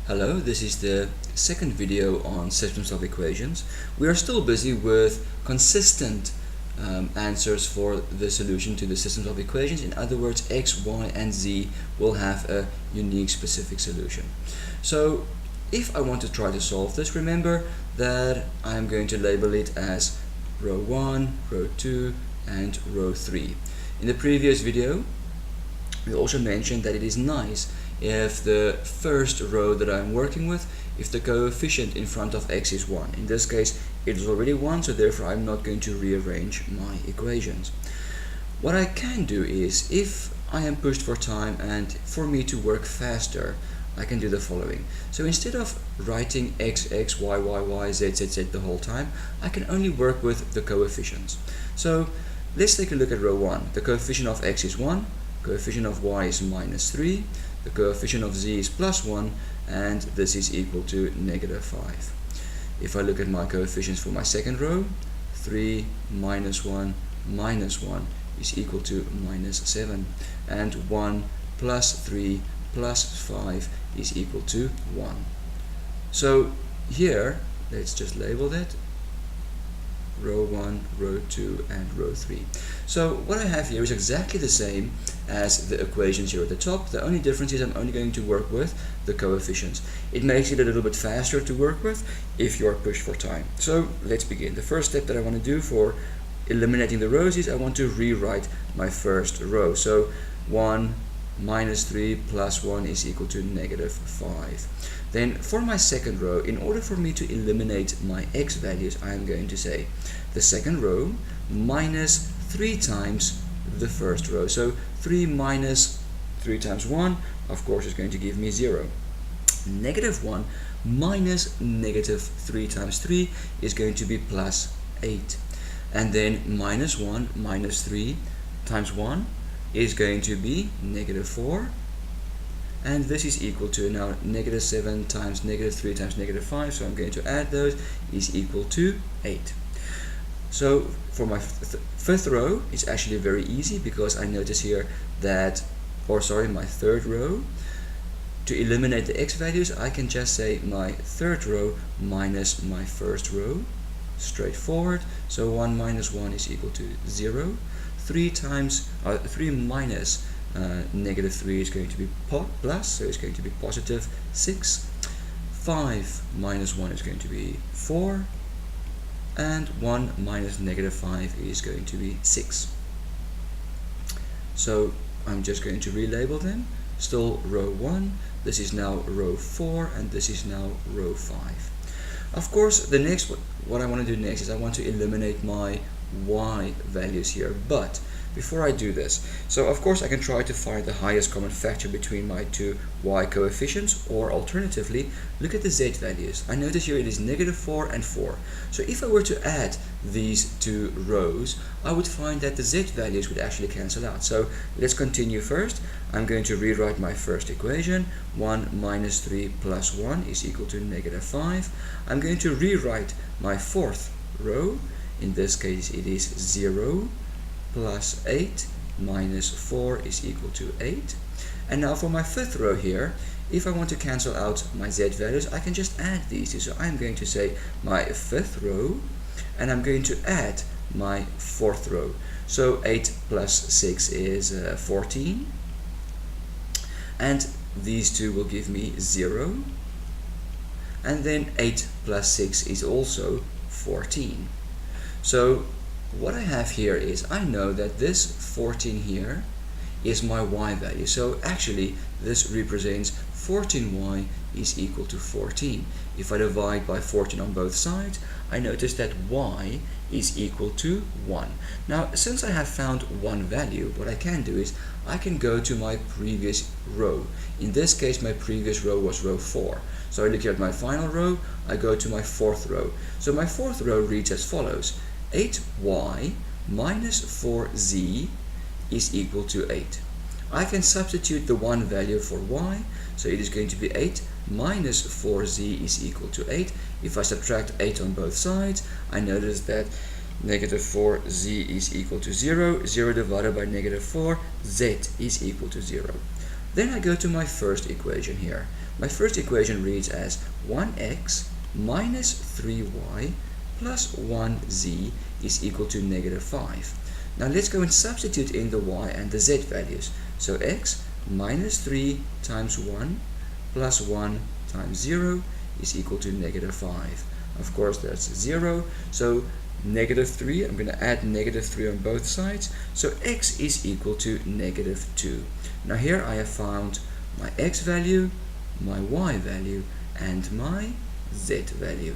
Hello, this is the second video on systems of equations. We are still busy with consistent answers for the solution to the systems of equations. In other words, x, y, and z will have a unique specific solution. So if I want to try to solve this, remember that I'm going to label it as row 1, row 2, and row 3. In the previous video, we also mentioned that it is nice if the first row that I'm working with, if the coefficient in front of x is 1. In this case, it is already 1, so therefore I'm not going to rearrange my equations. What I can do is, if I am pushed for time and for me to work faster, I can do the following. So instead of writing x, x, y, y, y, z, z, z the whole time, I can only work with the coefficients. So let's take a look at row 1. The coefficient of x is 1, coefficient of y is -3, the coefficient of z is +1, and this is equal to -5. If I look at my coefficients for my second row, 3 minus 1 minus 1 is equal to -7, and 1 plus 3 plus 5 is equal to 1. So here, let's just label that row 1, row 2, and row 3. So what I have here is exactly the same as the equations here at the top. The only difference is I'm only going to work with the coefficients. It makes it a little bit faster to work with if you're pushed for time. So let's begin. The first step that I want to do for eliminating the rows is I want to rewrite my first row. So 1 minus 3 plus 1 is equal to -5. Then for my second row, in order for me to eliminate my x values, I am going to say the second row minus 3 times the first row. So 3 minus 3 times 1, of course, is going to give me 0. -1 minus -3 times 3 is going to be +8. And then -1 minus 3 times 1 is going to be -4. And this is equal to now -7 times -3 times -5, so I'm going to add those, is equal to 8. So for my fifth row, it's actually very easy because I notice here that, my third row, to eliminate the x values, I can just say my third row minus my first row, straightforward. So 1 minus 1 is equal to 0. 3 minus -3 is going to be plus, so it's going to be +6. 5 minus 1 is going to be 4, and 1 minus -5 is going to be 6. So I'm just going to relabel them. Still row 1, this is now row 4, and this is now row 5. Of course, the next, what I want to do next is I want to eliminate my y values here, but before I do this, so of course I can try to find the highest common factor between my two y coefficients, or alternatively look at the z values. I notice here it is -4 and 4. So if I were to add these two rows, I would find that the z values would actually cancel out. So let's continue first. I'm going to rewrite my first equation. 1 minus 3 plus 1 is equal to -5. I'm going to rewrite my fourth row. In this case it is 0 plus 8 minus 4 is equal to 8. And now for my fifth row here, if I want to cancel out my z values, I can just add these two. So I'm going to say my fifth row, and I'm going to add my fourth row. So 8 plus 6 is 14, and these two will give me 0, and then 8 plus 6 is also 14. So what I have here is, I know that this 14 here is my y value. So actually this represents 14y is equal to 14. If I divide by 14 on both sides, I notice that y is equal to 1. Now, since I have found one value, what I can do is I can go to my previous row. In this case, my previous row was row 4. So I look at my final row, I go to my fourth row. So my fourth row reads as follows: 8y minus 4z is equal to 8. I can substitute the one value for y, so it is going to be 8 minus 4z is equal to 8. If I subtract 8 on both sides, I notice that -4z is equal to 0. 0 divided by -4, z is equal to 0. Then I go to my first equation here. My first equation reads as 1x minus 3y plus 1z is equal to negative 5. Now let's go and substitute in the y and the z values. So x minus 3 times 1 plus 1 times 0 is equal to negative 5. Of course that's 0, so negative 3, I'm going to add negative 3 on both sides, so x is equal to negative 2. Now here I have found my x value, my y value, and my z value.